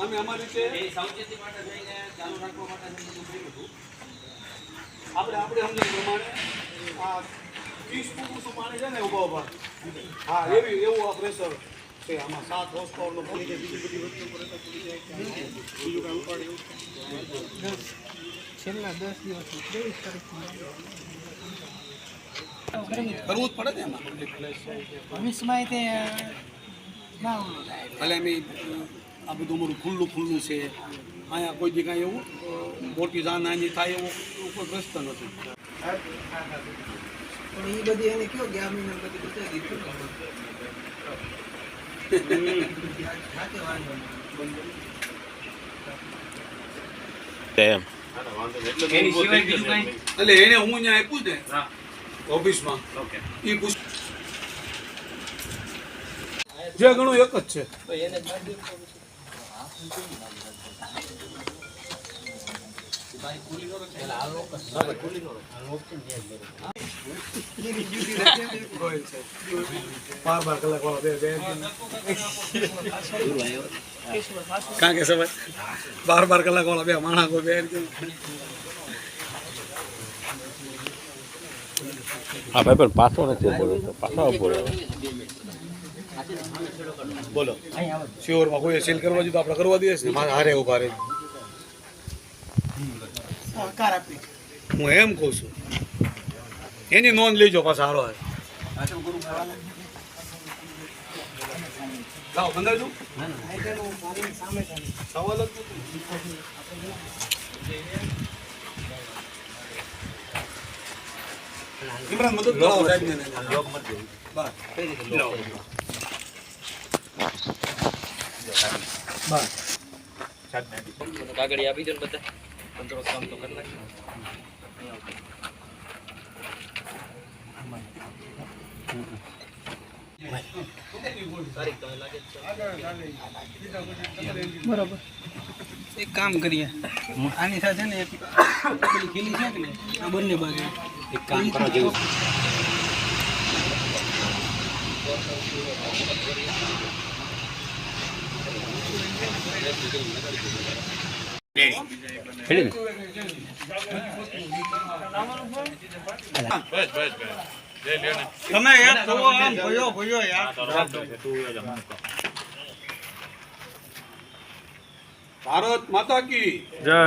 અમે અમારી રીતે સાવચેતી માટે જઈને ચાલુ રાખવા માટે કર્યું હતું. આપણે સમજણ પ્રમાણે આ 30 ફૂટ પાણી છે ને ઉભા હા એવું આ પ્રેશર છે આમાં 7 હોર્સ પાવરનો પડી જાય બીજી બધી વસ્તુ પર તો પડી જાય બીજું કાંઈ ઉપાડ એવું છેલ્લા 10 દિવસ 23 તારીખ કરવું જ પડે ને એમાં 20 તે ના ભલે અમે આ બધું અમારું ખુલ્લું છે અહીંયા કોઈ દી કાંઈ એવું મોટી જાનહાની થાય એવું કોઈ પ્રશ્ન નથી. પણ એ બધી એને કયો કે આ મહિને બધી બતાવી દીધું એટલે એને હું અહીંયા આપ્યું ને ઓફિસમાં એ પૂછ જે ઘણું એક જ છે. બાર કલાક વાળા બે કાં કે સમય 12 કલાક વાળા બે માણસ બે હા ભાઈ પણ પાછો નથી બોલો પાછો બોલો બોલો શ્યોરમાં કોઈ સેલ કરવા જોઈએ તો આપણે કરવા દઈએ ને મારે હારે ઉભા રહે. હું એમ કહું છું એની નોંધ લેજો પાછા હારો લાવ બંધાજો સવાલ જ ઇમરાન મદદ કરો સાહેબને બસ કાગળી આપી દો ને બધા 15 કામ તો કરી નાખજો. બરોબર એક કામ કરીએ આની સાથે ને પેલી ખીલી છે કે ને આ બંને બાજુ એક કામ કરો જેવું તમે યાર તો આમ ભયો યાર ભારત માતા કી જય.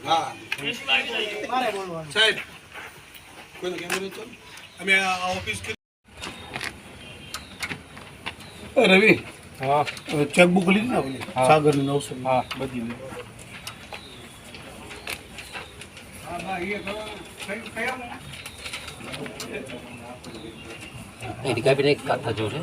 હા સાહેબ કોઈનો કેમેરો ચાલુ અમે આ ઓફિસ રવિ હા ચેકબુક લીધી ને આપણી સાગરની 900 હા બધી એની કાપીને એક કાથા જો છે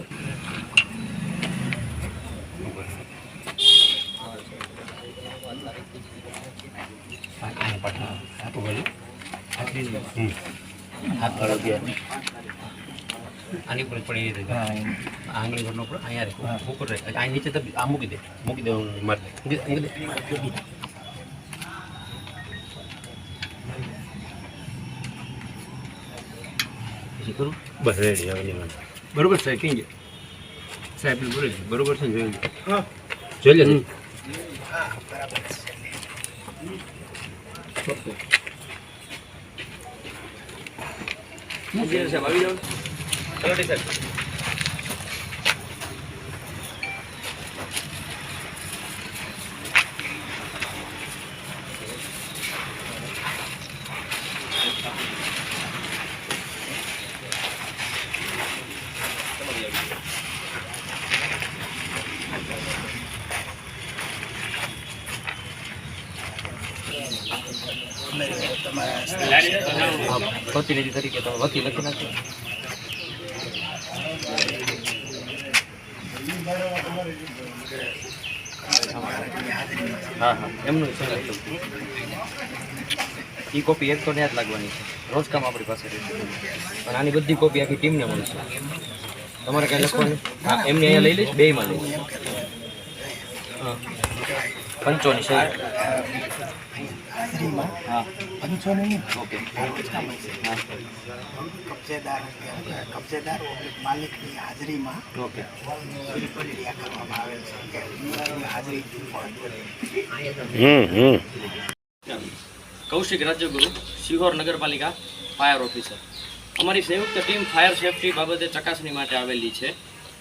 આની ઉપર પડી રહે આંગળી ઘરનો પડે અહીંયા રહે ઉપર રહે આ નીચે આ મૂકી દે મારે મૂકી દે પછી કરું બસ રેડી હવે બરોબર સાહેબ કઈ ગયા સાહેબ બરોબર છે જોઈ લે સાહેબ આવી જાવ તલાટી સાહેબ વકીલ તરીકે તો વકીલ લખી નાખો. હા એમનું છે એ કોપી એક તો ન્યા જ લાગવાની છે રોજ કામ આપણી પાસે રહેશે અને આની બધી કોપી આખી ટીમને મળશે તમારે કાંઈ લખવાનું હા એમને અહીંયા લઈ લઈશ બેયમાં લઈ હા પંચોની સહી હાજરીમાં હા પંચોની નહીં ઓકે રોજકામ છે હા કબજેદાર માલિકની હાજરીમાં ઓકે પ્રક્રિયા કરવામાં આવેલ છે કે હાજરી કૌશિક રાજ્યગુરુ સિહોર નગરપાલિકા ફાયર ઓફિસર અમારી સંયુક્ત ટીમ ફાયર સેફટી બાબતે ચકાસણી માટે આવેલી છે.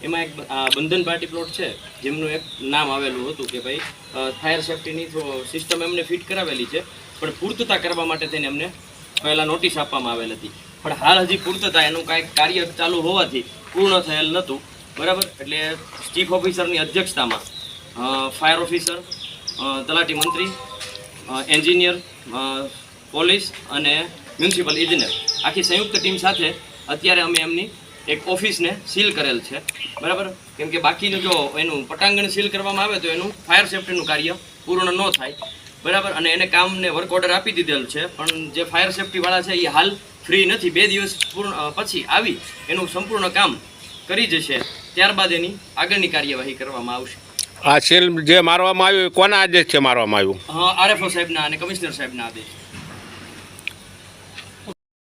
એમાં એક બંધન પાર્ટી પ્લોટ છે જેમનું એક નામ આવેલું હતું કે ભાઈ ફાયર સેફટીની સિસ્ટમ એમને ફિટ કરાવેલી છે પણ પૂર્તતા કરવા માટે થઈને એમને પહેલાં નોટિસ આપવામાં આવેલ હતી પણ હાલ હજી પૂર્તતા એનું કાંઈક કાર્ય ચાલુ હોવાથી પૂર્ણ થયેલ નહોતું બરાબર. એટલે ચીફ ઓફિસરની અધ્યક્ષતામાં ફાયર ઓફિસર, તલાટી મંત્રી, એન્જિનિયર, પોલીસ અને મ્યુનિસિપલ ઇજનેર આખી સંયુક્ત ટીમ સાથે અત્યારે અમે એમની એક ઓફિસને સીલ કરેલ છે બરાબર. કેમ કે બાકીનું જો એનું પટાંગણ સીલ કરવામાં આવે તો એનું ફાયર સેફ્ટીનું કાર્ય પૂર્ણ ન થાય બરાબર. અને એને કામને વર્ક ઓર્ડર આપી દીધેલ છે પણ જે ફાયર સેફ્ટીવાળા છે એ હાલ ફ્રી નથી. 2 દિવસ પછી આવી એનું સંપૂર્ણ કામ કરી જશે ત્યારબાદ એની આગળની કાર્યવાહી કરવામાં આવશે. આ સીલ જે મારવામાં આવ્યું કોના આદેશથી મારવામાં આવ્યું? આરએફઓ સાહેબના અને કમિશનર સાહેબના આદેશ.